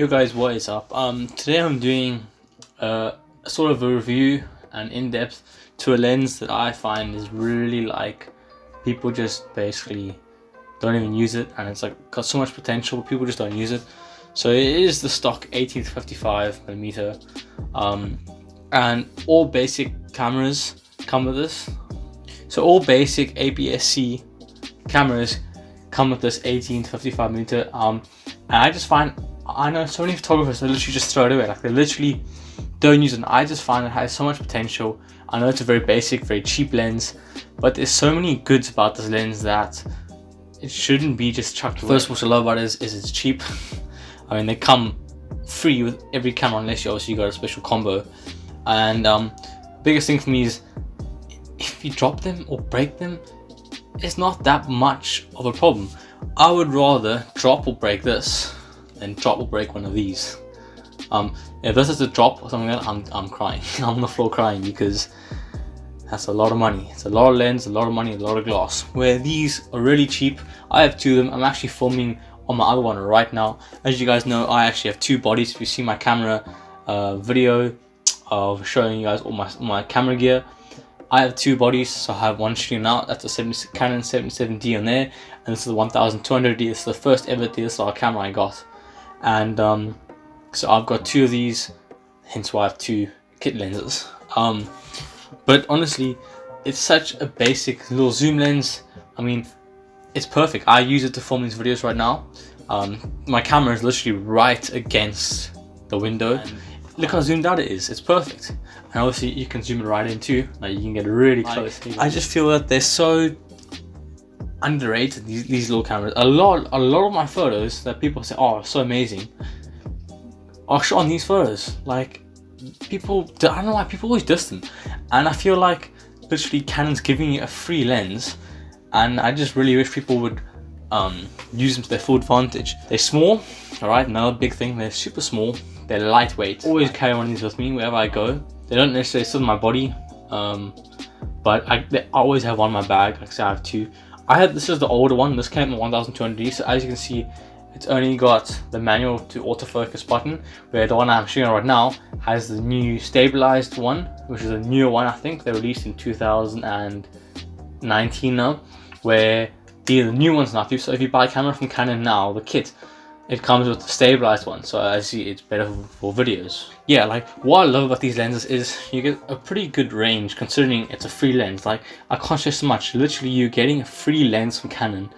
Yo guys, what is up? Today I'm doing sort of a review and in-depth to a lens that I find is really like people just basically don't even use it, and it's like got so much potential but people just don't use it. So it is the stock 18-55mm, and all basic cameras come with this. So all basic APS-C cameras come with this 18-55mm, and I just find, I know so many photographers that literally just throw it away, like they literally don't use it. I just find it has so much potential. I know it's a very basic, very cheap lens, but there's so many goods about this lens that it shouldn't be just chucked away. First, what I love about it is it's cheap. I mean, they come free with every camera unless you obviously got a special combo. And biggest thing for me is if you drop them or break them, it's not that much of a problem. I would rather drop or break this than drop or break one of these. If this is a drop or something like that, I'm crying. I'm on the floor crying, because that's a lot of money. It's a lot of lens, a lot of money, a lot of glass. Where these are really cheap. I have two of them. I'm actually filming on my other one right now. As you guys know, I actually have two bodies. If you see my camera video of showing you guys all my camera gear, I have two bodies. So I have one shooting out. That's a Canon 77D on there, and this is the 1200D. This is the first ever DSLR camera I got, and so I've got two of these, hence why I have two kit lenses. But honestly, it's such a basic little zoom lens. I mean, it's perfect. I use it to film these videos right now. My camera is literally right against the window. And look how zoomed out it is. It's perfect. And obviously you can zoom it right in too. Like, you can get really close. I just feel that they're so underrated, these little cameras. A lot of my photos that people say, oh, so amazing, are shot on these photos. Like, people, I don't know why people always diss them. And I feel like literally Canon's giving you a free lens, and I just really wish people would use them to their full advantage. They're small, alright, another big thing, they're super small, they're lightweight. Always carry one of these with me wherever I go. They don't necessarily sit on my body, but I always have one in my bag. Like I said, I have two. This is the older one, this came in 1200D, so as you can see, it's only got the manual to autofocus button, where the one I'm shooting right now has the new stabilized one, which is a newer one. I think they released in 2019 now, where the new ones now. So if you buy a camera from Canon now, the kit, it comes with the stabilized one, so as you see, it's better for videos. Yeah, like, what I love about these lenses is you get a pretty good range considering it's a free lens. Like, I can't stress so much, literally you're getting a free lens from Canon.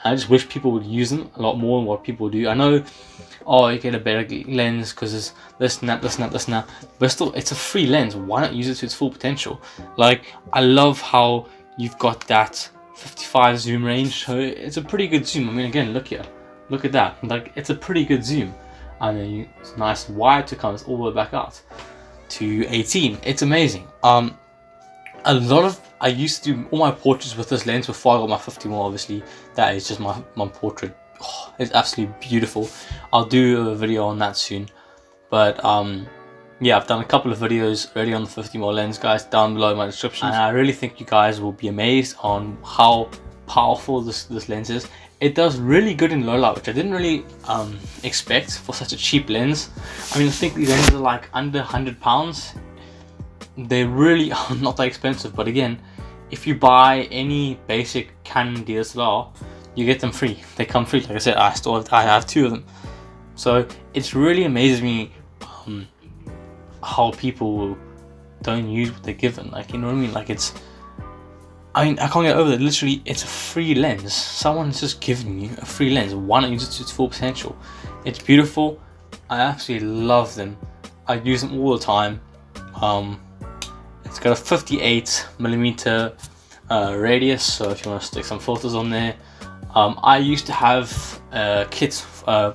I just wish people would use them a lot more than what people do. I know, oh, you get a better lens because it's this and that, this and that, this and that, but still, it's a free lens. Why not use it to its full potential? Like, I love how you've got that 55 zoom range, so it's a pretty good zoom. I mean, again, look here, look at that. Like, it's a pretty good zoom, and then it's nice wide to come all the way back out to 18. It's amazing. I used to do all my portraits with this lens before I got my 50mm. Obviously, that is just my portrait. Oh, it's absolutely beautiful. I'll do a video on that soon. But yeah, I've done a couple of videos already on the 50mm lens, guys, down below in my description. And I really think you guys will be amazed on how powerful this lens is. It does really good in low light, which I didn't really expect for such a cheap lens. I mean, I think these lenses are like under £100. They really are not that expensive, but again, if you buy any basic Canon DSLR, you get them free. They come free. Like I said, I have two of them. So it's really amazes me how people don't use what they're given. Like, you know what I mean? Like, I can't get over that. Literally, it's a free lens. Someone's just giving you a free lens. Why not use it to its full potential? It's beautiful. I absolutely love them. I use them all the time. It's got a 58mm radius, so if you want to stick some filters on there. I used to have a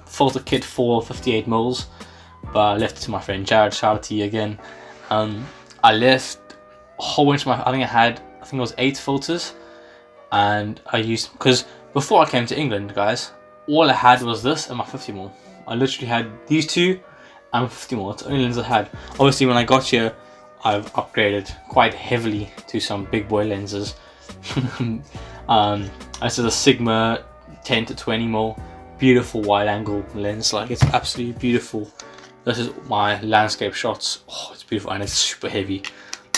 filter kit for 58mm, but I left it to my friend Jared. Shout out to you again. I left a whole bunch of I think it was 8 filters, and I used, because before I came to England, guys, all I had was this and my 50mm. I literally had these two and 50mm. It's the only lens I had. Obviously, when I got here, I've upgraded quite heavily to some big boy lenses. I said a Sigma 10-20mm beautiful wide angle lens. Like, it's absolutely beautiful. This is my landscape shots. Oh, it's beautiful, and it's super heavy.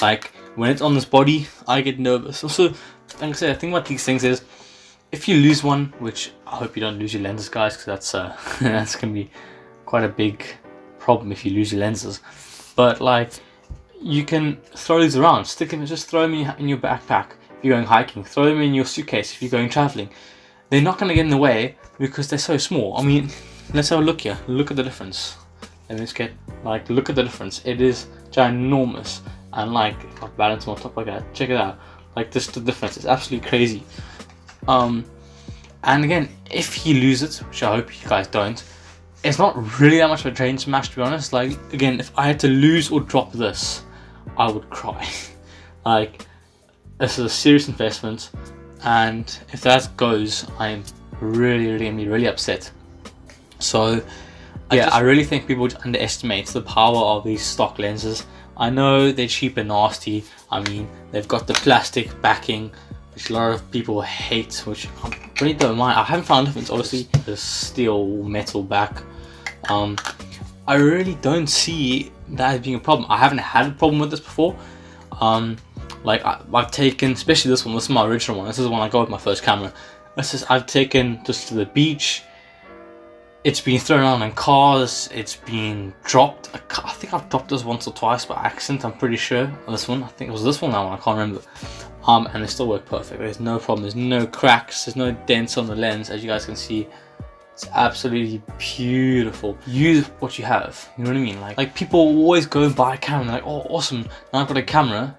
Like, when it's on this body, I get nervous. Also, like I said, the thing about these things is, if you lose one, which I hope you don't lose your lenses, guys, because that's that's gonna be quite a big problem if you lose your lenses. But like, you can throw these around, stick them, just throw them in your backpack. If you're going hiking, throw them in your suitcase. If you're going traveling, they're not gonna get in the way because they're so small. I mean, let's have a look here. Look at the difference. And let's get, like, look at the difference. It is ginormous. And like, if I balance on top like that, check it out. Like, just the difference, it's absolutely crazy. And again, if you lose it, which I hope you guys don't, it's not really that much of a train smash, to be honest. Like, again, if I had to lose or drop this, I would cry. Like, this is a serious investment, and if that goes, I'm really upset. So yeah, I really think people underestimate the power of these stock lenses. I know they're cheap and nasty. I mean, they've got the plastic backing, which a lot of people hate, which I really don't mind. I haven't found a difference, obviously. The steel metal back. I really don't see that as being a problem. I haven't had a problem with this before. Like, I've taken, especially this one. This is my original one. This is the one I got with my first camera. I've taken this to the beach. It's been thrown around in cars. It's been dropped. I think I've dropped this once or twice by accident. I'm pretty sure. This one, I think it was this one. That one, I can't remember. And they still work perfect. There's no problem. There's no cracks. There's no dents on the lens, as you guys can see. It's absolutely beautiful. Use what you have. You know what I mean? Like people always go and buy a camera. They're like, oh, awesome! Now I've got a camera,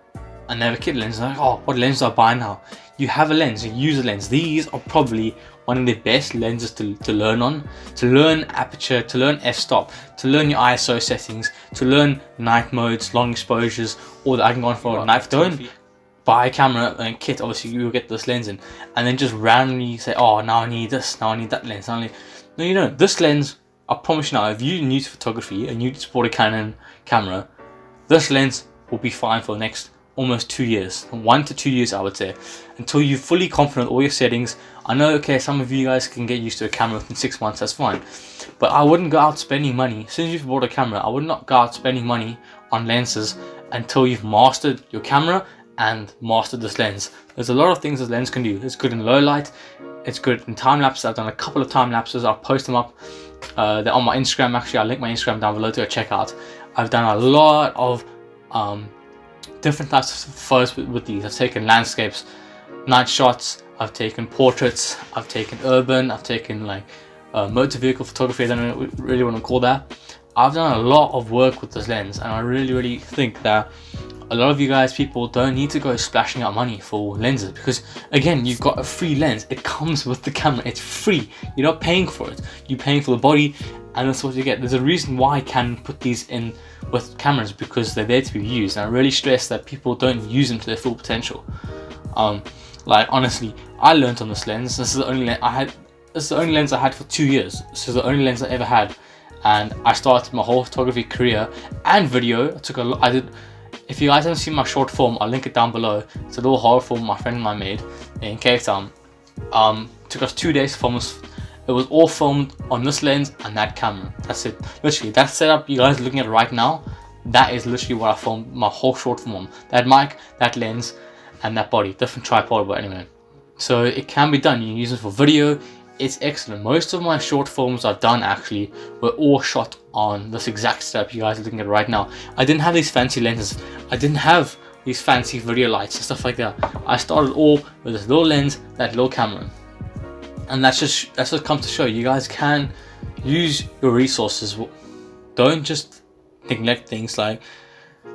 and they have a kit lens. They're like, oh, what lens do I buy now? You have a lens. You use a lens. These are probably one of the best lenses to learn on, to learn aperture, to learn f-stop, to learn your ISO settings, to learn night modes, long exposures, all that. I can go on for a night. Don't buy a camera and kit, obviously you'll get this lens in, and then just randomly say, oh, now I need this, now I need that lens. No, you don't. This lens, I promise you now, if you're new to photography and you support a Canon camera, this lens will be fine for the next almost 2 years, 1 to 2 years, I would say, until you're fully confident with all your settings. I know, okay, some of you guys can get used to a camera within 6 months, that's fine, but I wouldn't go out spending money. As soon as you've bought a camera, I would not go out spending money on lenses until you've mastered your camera and mastered this lens. There's a lot of things this lens can do. It's good in low light, it's good in time lapses. I've done a couple of time lapses. I'll post them up. They're on my Instagram, actually. I'll link my Instagram down below to go check out. I've done a lot of different types of photos with these. I've taken landscapes, night shots, I've taken portraits, I've taken urban, I've taken like motor vehicle photography. I don't really want to call that. I've done a lot of work with this lens, and I really think that a lot of you guys, people don't need to go splashing out money for lenses, because again, you've got a free lens. It comes with the camera. It's free. You're not paying for it. You're paying for the body, and that's what you get. There's a reason why Canon put these in with cameras, because they're there to be used. And I really stress that people don't use them to their full potential. Like, honestly, I learned on this lens. This is the only lens I had. This is the only lens I had for 2 years. This is the only lens I ever had, and I started my whole photography career and video. If you guys haven't seen my short film, I'll link it down below. It's a little horror film my friend and I made in Cape Town. Took us 2 days to film this. It was all filmed on this lens and that camera. That's it. Literally, that setup you guys are looking at right now, that is literally what I filmed my whole short film on. That mic, that lens, and that body. Different tripod, but anyway. So it can be done. You can use it for video. It's excellent. Most of my short films I've done actually were all shot on this exact setup you guys are looking at right now. I didn't have these fancy lenses. I didn't have these fancy video lights and stuff like that. I started all with this little lens, that little camera. And that's just comes to show you guys can use your resources. Don't just neglect things. Like,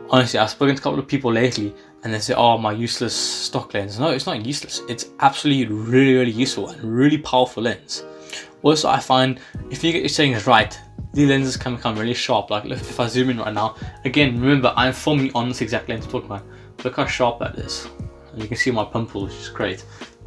honestly, I've spoken to a couple of people lately and they say, oh, my useless stock lens. No, it's not useless. It's absolutely really useful and really powerful lens. Also, I find if you get your settings right, the lenses can become really sharp. Like, if I zoom in right now, again, remember, I'm filming on this exact lens I'm talking about. Look how sharp that is. And you can see my pimple, which is great.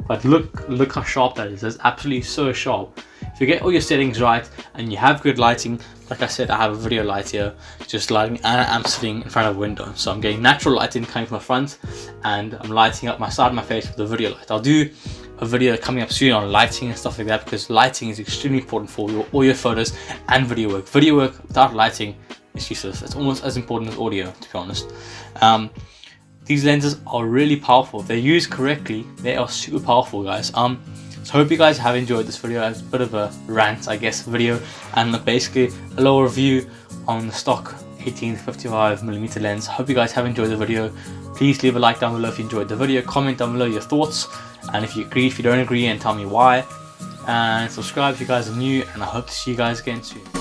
But look how sharp that is. It's absolutely so sharp. If you get all your settings right and you have good lighting, like I said, I have a video light here, just lighting, and I'm sitting in front of a window. So I'm getting natural lighting coming from the front, and I'm lighting up my side of my face with the video light. I'll do a video coming up soon on lighting and stuff like that, because lighting is extremely important for all your photos and video work. Video work without lighting is useless. It's almost as important as audio, to be honest. These lenses are really powerful. If they're used correctly, they are super powerful, guys. So I hope you guys have enjoyed this video. It's a bit of a rant, I guess, video, and basically a little review on the stock 18 to 55mm lens. Hope you guys have enjoyed the video. Please leave a like down below if you enjoyed the video. Comment down below your thoughts, and if you agree, if you don't agree, and tell me why. And subscribe if you guys are new, and I hope to see you guys again soon.